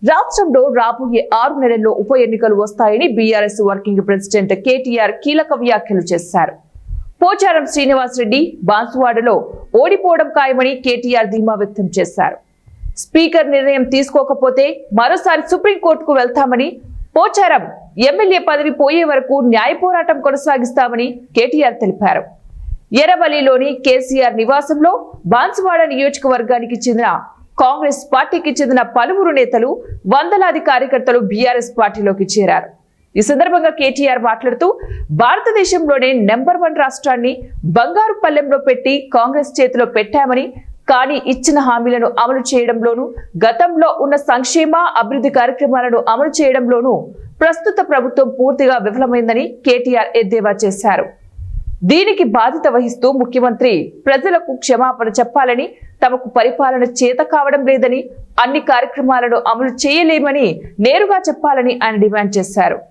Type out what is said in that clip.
రాష్ట్రంలో రాబోయే 6 నెలల్లో ఉప ఎన్నికలు వస్తాయని బీఆర్ఎస్ వర్కింగ్ ప్రెసిడెంట్ కేటీఆర్ కీలక వ్యాఖ్యలు చేశారు. పోచారం శ్రీనివాసరెడ్డి బాన్సువాడలో ఓడిపోవడం ఖాయమని కేటీఆర్ ధీమా వ్యక్తం చేశారు. స్పీకర్ నిర్ణయం తీసుకోకపోతే మరోసారి సుప్రీంకోర్టుకు వెళ్తామని, పోచారం ఎమ్మెల్యే పదవి పోయే వరకు న్యాయ పోరాటం కొనసాగిస్తామని కేటీఆర్ తెలిపారు. ఎర్రవల్లిలోని కేసీఆర్ నివాసంలో బాన్సువాడ నియోజకవర్గానికి చెందిన కాంగ్రెస్ పార్టీకి చెందిన పలువురు నేతలు, వందలాది కార్యకర్తలు బీఆర్ఎస్ పార్టీలోకి చేరారు. ఈ సందర్భంగా కేటీఆర్ మాట్లాడుతూ, భారతదేశంలోనే నెంబర్ 1 రాష్ట్రాన్ని బంగారు పల్లెంలో పెట్టి కాంగ్రెస్ చేతిలో పెట్టామని, కానీ ఇచ్చిన హామీలను అమలు చేయడంలోనూ, గతంలో ఉన్న సంక్షేమ అభివృద్ధి కార్యక్రమాలను అమలు చేయడంలోనూ ప్రస్తుత ప్రభుత్వం పూర్తిగా విఫలమైందని కేటీఆర్ ఎద్దేవా చేశారు. దీనికి బాధ్యత వహిస్తూ ముఖ్యమంత్రి ప్రజలకు క్షమాపణ చెప్పాలని, తమకు పరిపాలన చేత కావడం లేదని, అన్ని కార్యక్రమాలను అమలు చేయలేమని నేరుగా చెప్పాలని ఆయన డిమాండ్ చేశారు.